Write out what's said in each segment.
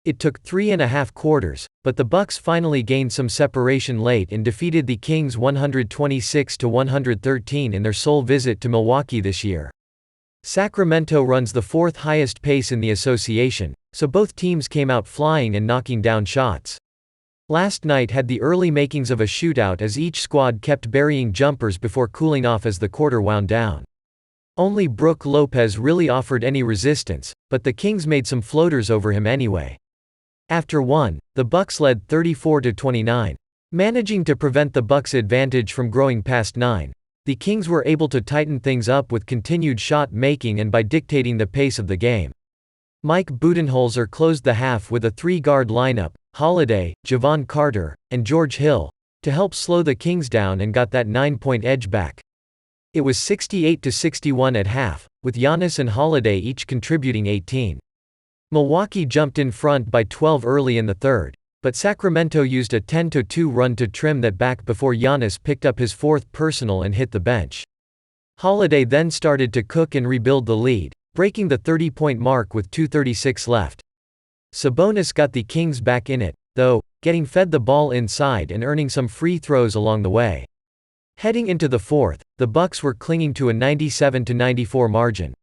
It took 3.5 quarters, but the Bucks finally gained some separation late and defeated the Kings 126-113 in their sole visit to Milwaukee this year. Sacramento runs the fourth highest pace in the association, so both teams came out flying and knocking down shots. Last night had the early makings of a shootout as each squad kept burying jumpers before cooling off as the quarter wound down. Only Brook Lopez really offered any resistance, but the Kings made some floaters over him anyway. After one, the Bucks led 34-29. Managing to prevent the Bucks' advantage from growing past 9, the Kings were able to tighten things up with continued shot making and by dictating the pace of the game. Mike Budenholzer closed the half with a three-guard lineup, Holiday, Javon Carter, and George Hill, to help slow the Kings down and got that 9-point edge back. It was 68-61 at half, with Giannis and Holiday each contributing 18. Milwaukee jumped in front by 12 early in the third, but Sacramento used a 10-2 run to trim that back before Giannis picked up his fourth personal and hit the bench. Holiday then started to cook and rebuild the lead, breaking the 30-point mark with 2:36 left. Sabonis got the Kings back in it, though, getting fed the ball inside and earning some free throws along the way. Heading into the fourth, the Bucks were clinging to a 97-94 margin.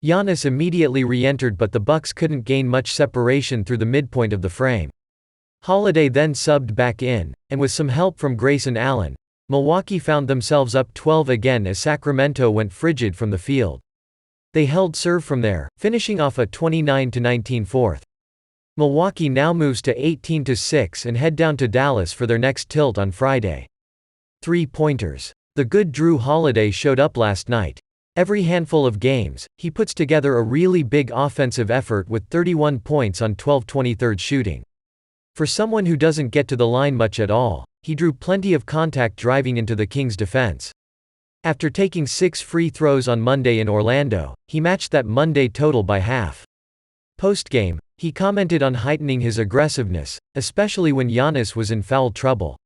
Giannis immediately re-entered, but the Bucks couldn't gain much separation through the midpoint of the frame. Holiday then subbed back in, and with some help from Grayson Allen, Milwaukee found themselves up 12 again as Sacramento went frigid from the field. They held serve from there, finishing off a 29-19 fourth. Milwaukee now moves to 18-6 and head down to Dallas for their next tilt on Friday. 3-pointers. The good Drew Holiday showed up last night. Every handful of games, he puts together a really big offensive effort with 31 points on 12/23 shooting. For someone who doesn't get to the line much at all, he drew plenty of contact driving into the Kings' defense. After taking 6 free throws on Monday in Orlando, he matched that Monday total by half. Post-game, he commented on heightening his aggressiveness, especially when Giannis was in foul trouble.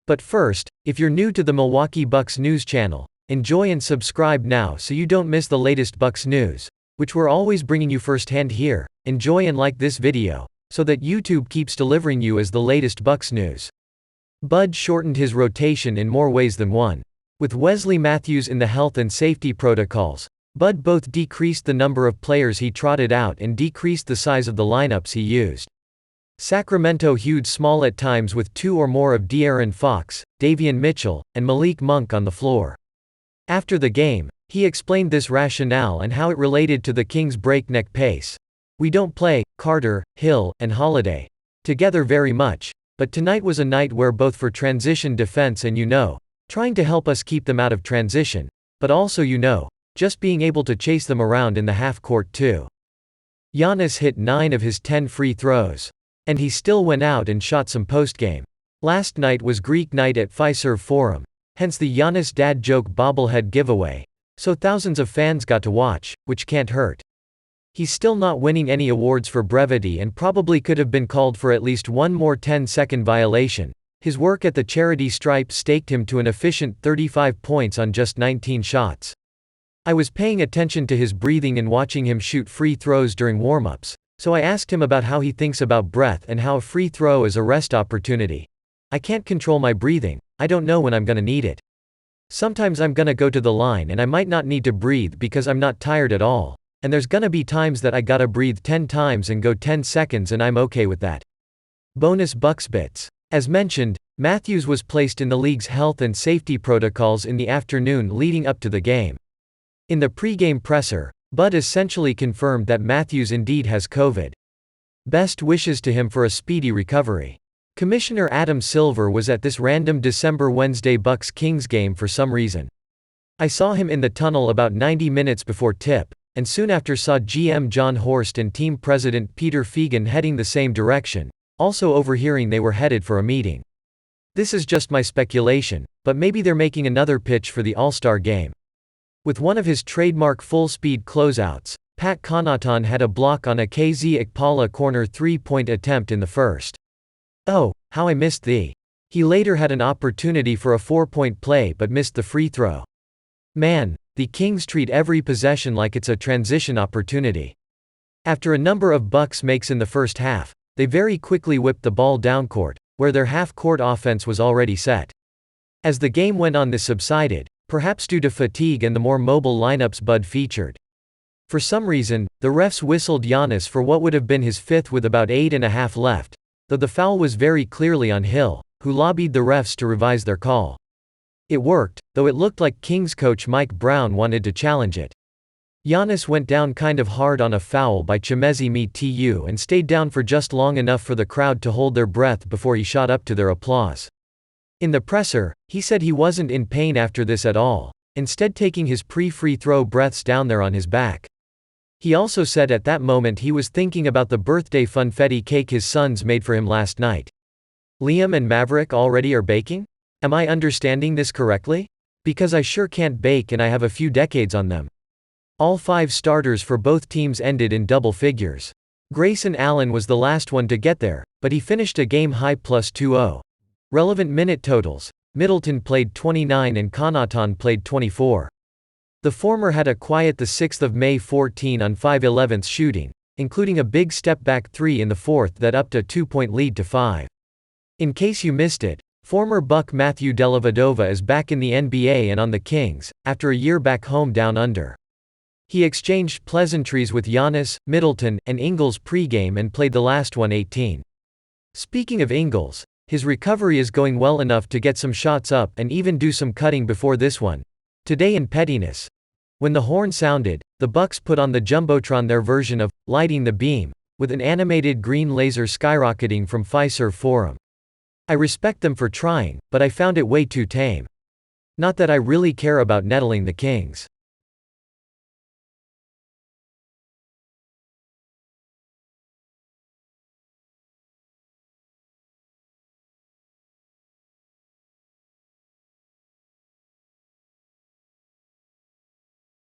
But first, if you're new to the Milwaukee Bucks news channel, enjoy and subscribe now so you don't miss the latest Bucks news, which we're always bringing you firsthand here. Enjoy and like this video, so that YouTube keeps delivering you as the latest Bucks news. Bud shortened his rotation in more ways than one. With Wesley Matthews in the health and safety protocols, Bud both decreased the number of players he trotted out and decreased the size of the lineups he used. Sacramento hewed small at times with 2 or more of De'Aaron Fox, Davion Mitchell, and Malik Monk on the floor. After the game, he explained this rationale and how it related to the Kings' breakneck pace. "We don't play Carter, Hill, and Holiday together very much, but tonight was a night where both for transition defense and trying to help us keep them out of transition, but also just being able to chase them around in the half court too." Giannis hit 9 of his 10 free throws. And he still went out and shot some postgame. Last night was Greek night at Fiserv Forum, hence the Giannis dad joke bobblehead giveaway, so thousands of fans got to watch, which can't hurt. He's still not winning any awards for brevity and probably could have been called for at least one more 10-second violation. His work at the charity stripe staked him to an efficient 35 points on just 19 shots. I was paying attention to his breathing and watching him shoot free throws during warm-ups, so I asked him about how he thinks about breath and how a free throw is a rest opportunity. "I can't control my breathing, I don't know when I'm gonna need it. Sometimes I'm gonna go to the line and I might not need to breathe because I'm not tired at all, and there's gonna be times that I gotta breathe 10 times and go 10 seconds and I'm okay with that." Bonus Bucks bits. As mentioned, Matthews was placed in the league's health and safety protocols in the afternoon leading up to the game. In the pre-game presser, Bud essentially confirmed that Matthews indeed has COVID. Best wishes to him for a speedy recovery. Commissioner Adam Silver was at this random December-Wednesday Bucks-Kings game for some reason. I saw him in the tunnel about 90 minutes before tip, and soon after saw GM John Horst and team president Peter Feigin heading the same direction, also overhearing they were headed for a meeting. This is just my speculation, but maybe they're making another pitch for the All-Star game. With one of his trademark full-speed closeouts, Pat Connaughton had a block on a KZ Okpala corner 3-point attempt in the first. "Oh, how I missed thee." He later had an opportunity for a 4-point play but missed the free throw. Man, the Kings treat every possession like it's a transition opportunity. After a number of Bucks makes in the first half, they very quickly whipped the ball downcourt, where their half-court offense was already set. As the game went on, this subsided, perhaps due to fatigue and the more mobile lineups Bud featured. For some reason, the refs whistled Giannis for what would have been his fifth with about 8.5 left, though the foul was very clearly on Hill, who lobbied the refs to revise their call. It worked, though it looked like Kings coach Mike Brown wanted to challenge it. Giannis went down kind of hard on a foul by Chimezie Metu and stayed down for just long enough for the crowd to hold their breath before he shot up to their applause. In the presser, he said he wasn't in pain after this at all, instead taking his pre-free throw breaths down there on his back. He also said at that moment he was thinking about the birthday funfetti cake his sons made for him last night. Liam and Maverick already are baking? Am I understanding this correctly? Because I sure can't bake and I have a few decades on them. All 5 starters for both teams ended in double figures. Grayson Allen was the last one to get there, but he finished a game-high +20. Relevant minute totals: Middleton played 29 and Connaughton played 24. The former had a quiet 6 May 14 on 5/11 shooting, including a big step-back 3 in the fourth that upped a 2-point lead to 5. In case you missed it, former Buck Matthew Dellavedova is back in the NBA and on the Kings, after a year back home down under. He exchanged pleasantries with Giannis, Middleton, and Ingles pregame and played the last 18. Speaking of Ingles, his recovery is going well enough to get some shots up and even do some cutting before this one. Today in pettiness. When the horn sounded, the Bucks put on the Jumbotron their version of "Lighting the Beam," with an animated green laser skyrocketing from Fiserv Forum. I respect them for trying, but I found it way too tame. Not that I really care about nettling the Kings.